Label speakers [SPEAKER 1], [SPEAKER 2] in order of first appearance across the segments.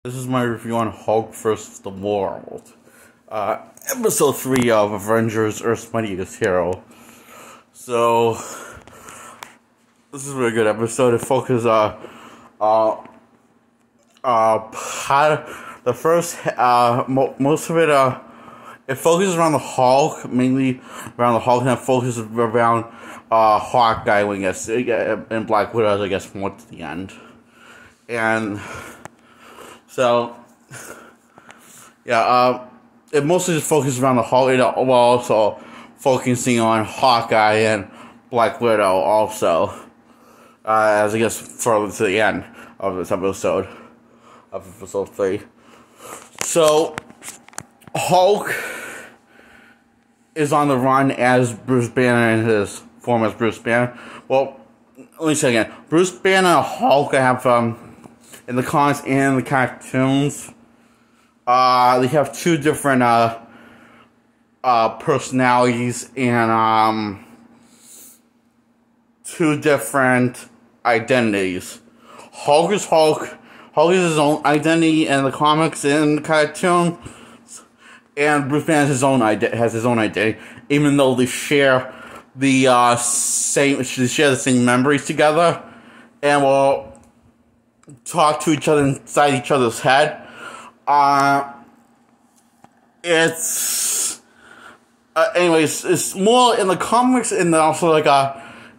[SPEAKER 1] This is my review on Hulk vs. the World. Episode 3 of Avengers, Earth's Mightiest Hero. So, this is a really good episode. It focuses, most of it, it focuses around the Hulk, mainly around the Hulk, and it focuses around, Hawkeye, I guess, and Black Widow, I guess, more to the end. And so, yeah, it mostly just focuses around the Hulk, while also focusing on Hawkeye and Black Widow also, as I guess further to the end of this episode, of episode 3. So, Hulk is on the run as Bruce Banner in his form as Bruce Banner. Well, let me say again, Bruce Banner and Hulk have, in the comics and the cartoons, they have two different personalities and two different identities. Hulk is Hulk. Hulk is his own identity in the comics and the cartoon, and Bruce Banner has his own identity, even though they share the same memories together, and will talk to each other inside each other's head. It's more in the comics, and also like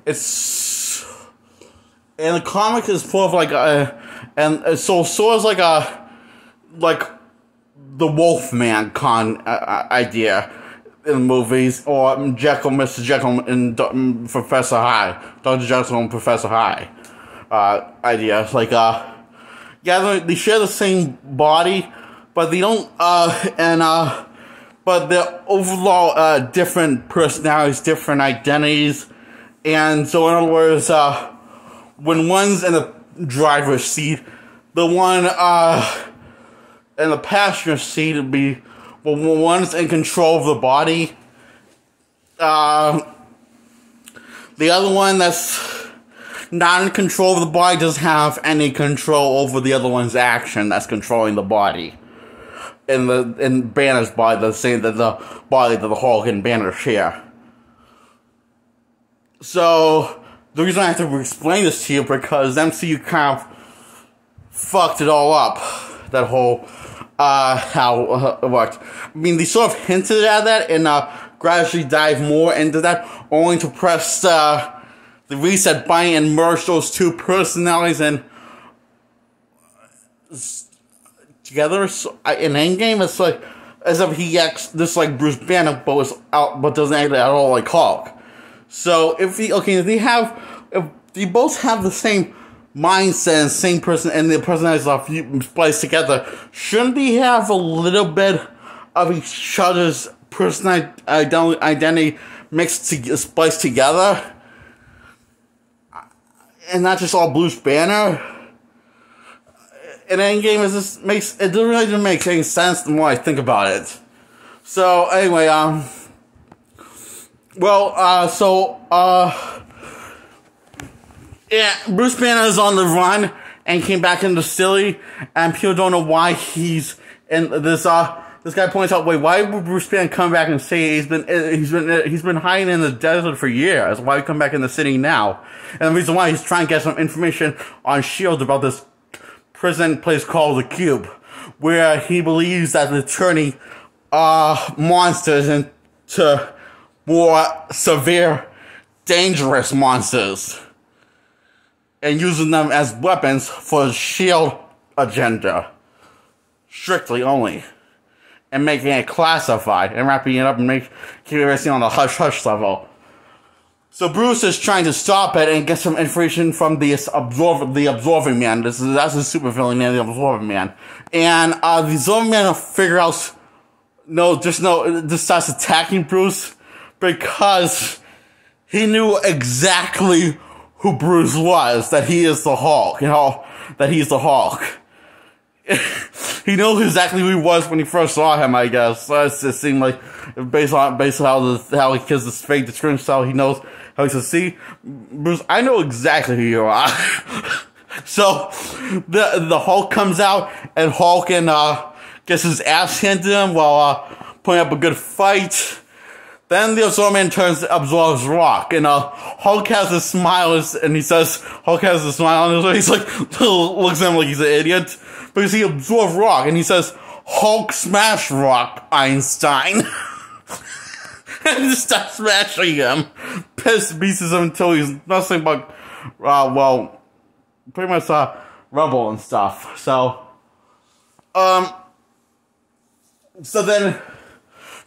[SPEAKER 1] it's in the comics it's more of like so it's like the Wolfman idea in the movies, or Mr. Jekyll and Professor Hyde, Dr. Jekyll and Professor Hyde. Idea. Like, yeah, they share the same body, but they don't, but they're overall, different personalities, different identities, and so in other words, when one's in the driver's seat, the one, in the passenger seat would be, well, when one's in control of the body, the other one that's not in control of the body doesn't have any control over the other one's action that's controlling the body. In Banner's body, the same that the body that the Hulk and Banner share. So the reason I have to explain this to you because MCU kind of fucked it all up. That whole how it worked. I mean, they sort of hinted at that and gradually dive more into that, only to press the reset button and merge those two personalities and together. So, in Endgame, it's like as if he acts just like Bruce Banner, but doesn't act at all like Hulk. So if they both have the same mindset and same person, and their personalities are spliced together, shouldn't they have a little bit of each other's personality identity spliced together? And not just all Bruce Banner. And Endgame it really doesn't make any sense the more I think about it. So anyway, yeah, Bruce Banner is on the run and came back into the city, and people don't know why he's in this. This guy points out, wait, why would Bruce Banner come back and say he's been hiding in the desert for years? Why come back in the city now? And the reason why he's trying to get some information on S.H.I.E.L.D. about this prison place called the Cube, where he believes that they're turning monsters into more severe, dangerous monsters, and using them as weapons for the S.H.I.E.L.D. agenda, strictly only. And making it classified, and wrapping it up and keeping everything on the hush-hush level. So Bruce is trying to stop it and get some information from the Absorbing Man. That's a supervillain name, the Absorbing Man. And the Absorbing Man just starts attacking Bruce because he knew exactly who Bruce was, that he is the Hulk, that he's the Hulk. He knows exactly who he was when he first saw him, I guess. So it seemed like, based on how he kills this fake description style, he knows how he says, see, Bruce, I know exactly who you are. So the Hulk comes out, and Hulk gets his ass handed to him while putting up a good fight. Then the Absorb-Man absorbs Rock, and Hulk has a smile, and he says, Hulk has a smile on his face. He's like, looks at him like he's an idiot, because he absorbed Rock, and he says, Hulk smash Rock, Einstein. And just starts smashing him, beats him until he's nothing but, well, pretty much rubble and stuff. So then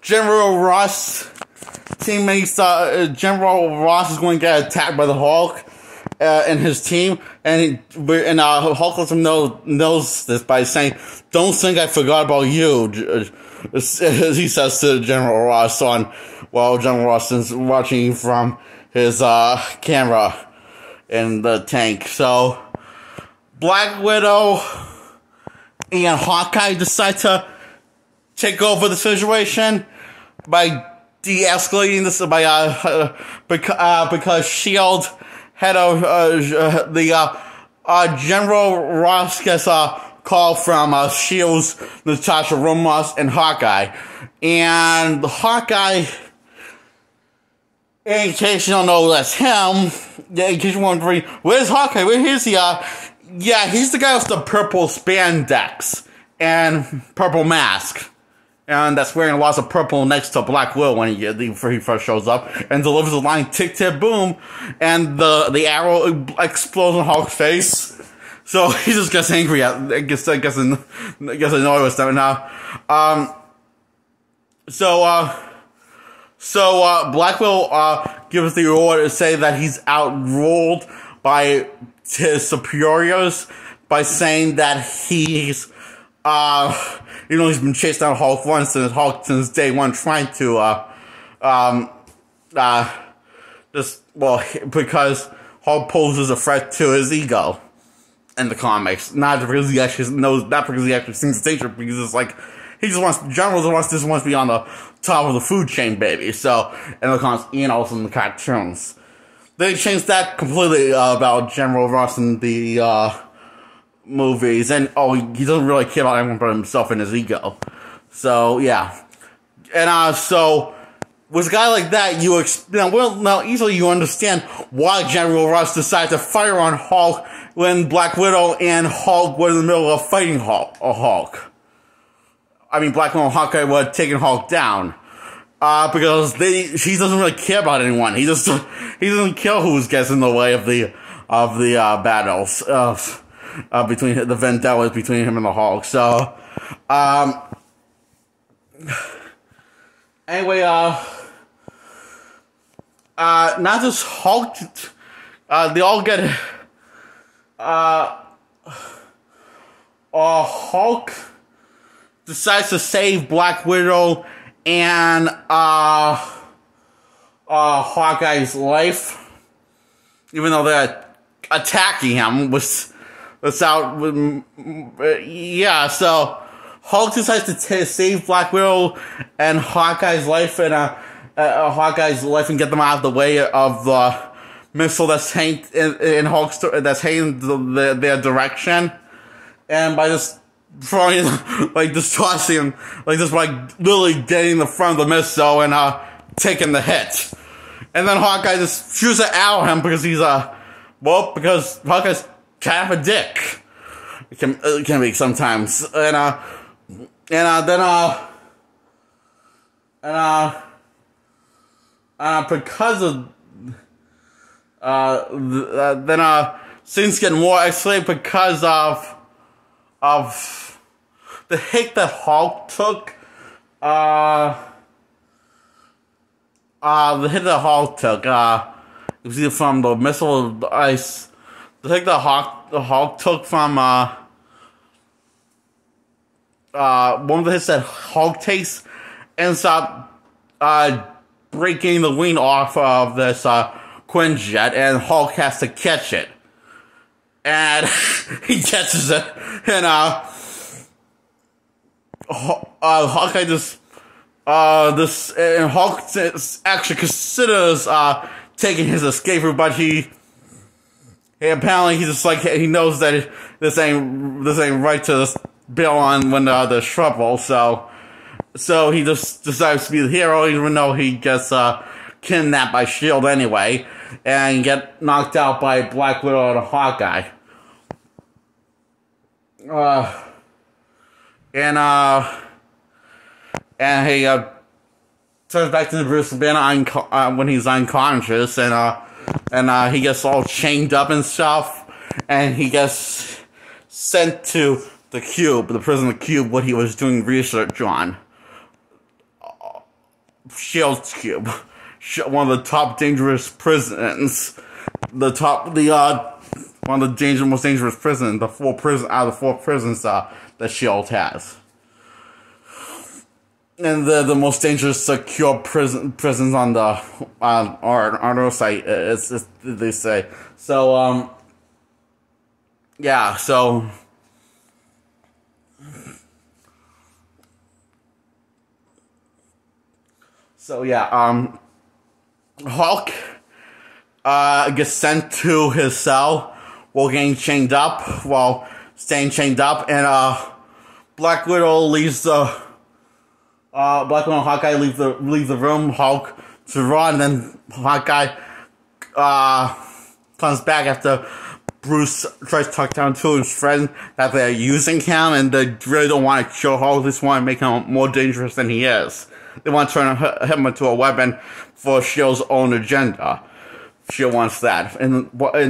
[SPEAKER 1] General Ross teammates, General Ross is going to get attacked by the Hulk and his team, and Hulk lets him knows this by saying, "Don't think I forgot about you," he says to General Ross while General Ross is watching from his camera in the tank. So Black Widow and Hawkeye decide to take over the situation by de-escalating this because S.H.I.E.L.D. had General Ross gets a call from S.H.I.E.L.D.'s Natasha Romanoff and Hawkeye. And Hawkeye, in case you don't know that's him, in case you're wondering, where's Hawkeye? Where is he? Yeah, he's the guy with the purple spandex and purple mask. And that's wearing lots of purple next to Black Widow when he first shows up, and delivers the line "tick tick boom," and the arrow explodes on Hulk's face. So he just gets angry gets annoyed with them now. So Black Widow gives the order to say that he's outruled by his superiors by saying that he's he's been chased down Hulk once, and Hulk since day one trying to, because Hulk poses a threat to his ego in the comics. Not because he actually thinks it's dangerous, because it's like, General just wants to be on the top of the food chain, baby. So, in the comics, and also in the cartoons. They changed that completely about General Ross in the, movies, and he doesn't really care about anyone but himself and his ego. So yeah, and so with a guy like that, easily you understand why General Ross decided to fire on Hulk when Black Widow and Hulk were in the middle of fighting Hulk. I mean, Black Widow and Hawkeye were taking Hulk down because he doesn't really care about anyone. He doesn't care who gets in the way of the battles. Between the vendettas between him and the Hulk. So, anyway, not just Hulk, they all get, Hulk decides to save Black Widow and, Hawkeye's life, even though they're attacking him so Hulk decides to save Black Widow and Hawkeye's life, and get them out of the way of the missile that's hanging in Hulk's that's hanging their direction, and by just throwing tossing him just literally getting in the front of the missile and taking the hit, and then Hawkeye just shoots an arrow at him because he's because Hawkeye's kind of a dick. It can be sometimes, and because of things get more escalated because of the hit that Hulk took. It was either from the missile of the ice. The hit that Hulk took from one of the hits that Hulk takes ends up breaking the wing off of this Quinjet, and Hulk has to catch it. And he catches it, and Hawkeye just and Hulk actually considers taking his escape route, but he apparently he just like he knows that this ain't right to this bail on when there's trouble. So he just decides to be the hero, even though he gets kidnapped by Shield anyway, and get knocked out by Black Widow and Hawkeye. And he turns back to Bruce Banner when he's unconscious, and he gets all chained up and stuff, and he gets sent to the Cube, the prison of the Cube, what he was doing research on. Shield's Cube, one of the top dangerous prisons, one of the most dangerous prisons, out of the four prisons that Shield has. And the most dangerous secure prisons on the our site, they say. So yeah, so yeah, Hulk gets sent to his cell while staying chained up, and Black Widow leaves the. Black Widow and Hawkeye leave the room. Hulk to run, and then Hawkeye comes back after Bruce tries to talk down to his friend that they're using him, and they really don't want to kill Hulk. They just want to make him more dangerous than he is. They want to turn him into a weapon for Shield's own agenda. Shield wants that, and that's what they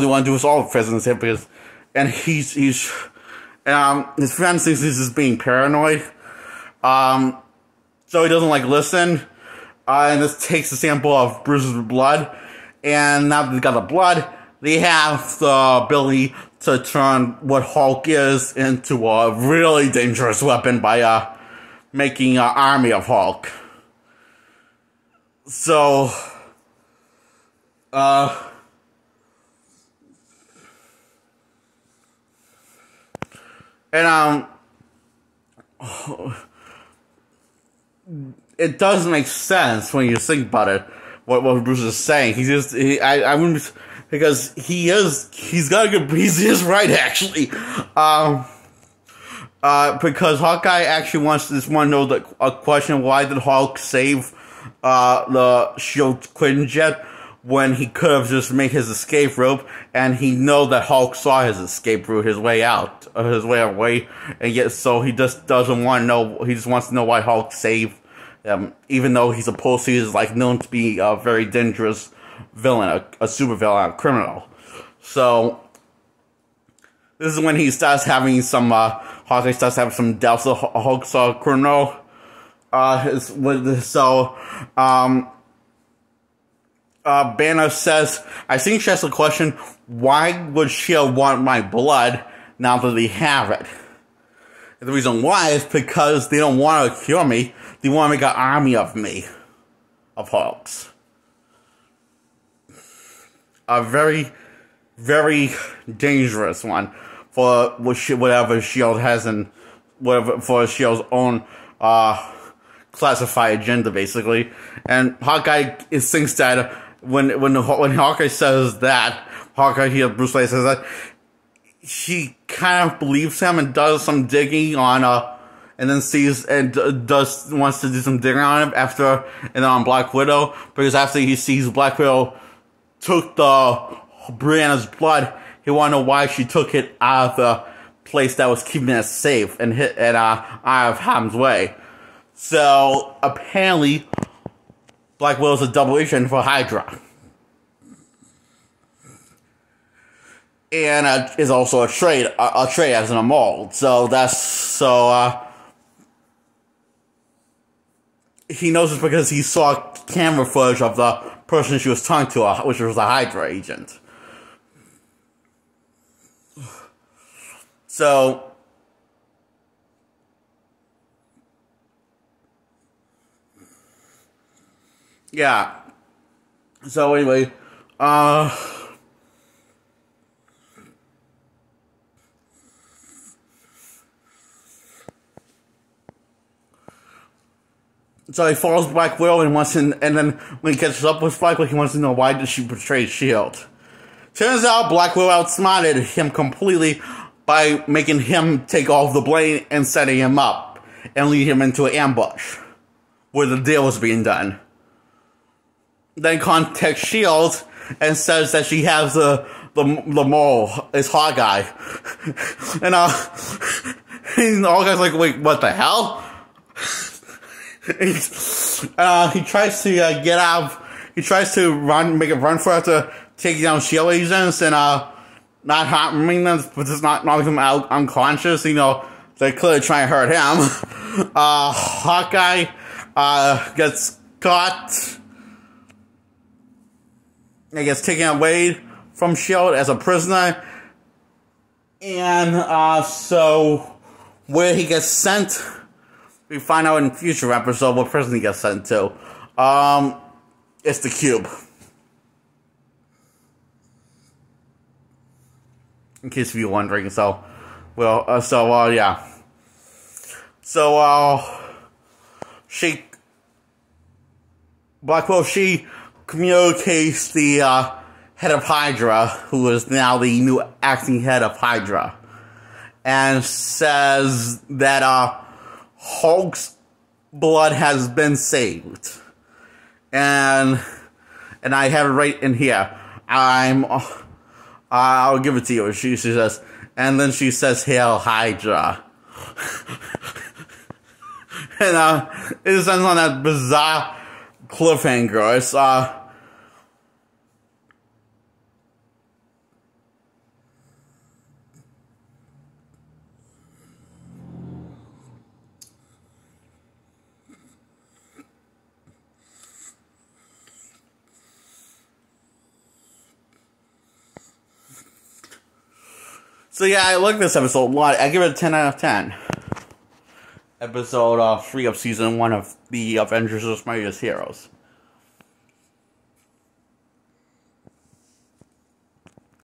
[SPEAKER 1] want to do with all the prisoners here, because his friend thinks he's just being paranoid. So he doesn't listen, and this takes a sample of Bruce's blood, and now that they got the blood, they have the ability to turn what Hulk is into a really dangerous weapon by, making an army of Hulk. So, it does make sense when you think about it. What Bruce is saying, he wouldn't, because he is right actually. Because Hawkeye actually wants to know a question: why did Hulk save the Shield Quinjet when he could have just made his escape route? And he knows that Hulk saw his escape route, his way out, his way away, and yet so he just doesn't want to know. He just wants to know why Hulk saved him, even though he's known to be a very dangerous villain, a super villain, a criminal. So this is when he starts having some. Hawkeye starts having some doubts of Hulk's criminal. Banner says, I think she asks the question, why would Shield want my blood now that they have it? And the reason why is because they don't want to kill me. They want to make an army of me. Of Hulks. A very, very dangerous one for whatever Shield has and for Shield's own classified agenda, basically. And Hawkeye thinks that when Hawkeye says that, Bruce Lee says that, she kind of believes him and does some digging on and then wants to do some digging on him on Black Widow, because after he sees Black Widow took Brianna's blood, he wanted to know why she took it out of the place that was keeping it safe and out of harm's way. So apparently, Black Widow's a double agent for Hydra, and is also a trade as in a mold. He knows this because he saw camera footage of the person she was talking to, which was a Hydra agent. So, yeah. So anyway, so he follows Black Widow and then when he catches up with Black Widow, he wants to know why did she betray Shield. Turns out Black Widow outsmarted him completely by making him take off the blade and setting him up and lead him into an ambush where the deal was being done. Then contacts S.H.I.E.L.D. and says that she has the mole is Hawkeye. And all guys like, wait, what the hell? He tries to get out. He tries to make a run for her to take down S.H.I.E.L.D. agents and not harming them, but just not knocking them out unconscious. You know, they're clearly trying to hurt him. Hawkeye gets caught. He gets taken away from S.H.I.E.L.D. as a prisoner. And so where he gets sent, we find out in future episode what prison he gets sent to. It's the Cube. In case you're wondering, so, well, yeah. So, Black Widow, she communicates the, head of Hydra, who is now the new acting head of Hydra, and says that, Hulk's blood has been saved. And I have it right in here. I'll give it to you. She says, and then she says, "Hail Hydra." And it ends on that bizarre cliffhanger. It's so yeah, I like this episode a lot. I give it a 10 out of 10. Episode 3 of Season 1 of the Avengers' Mightiest Heroes.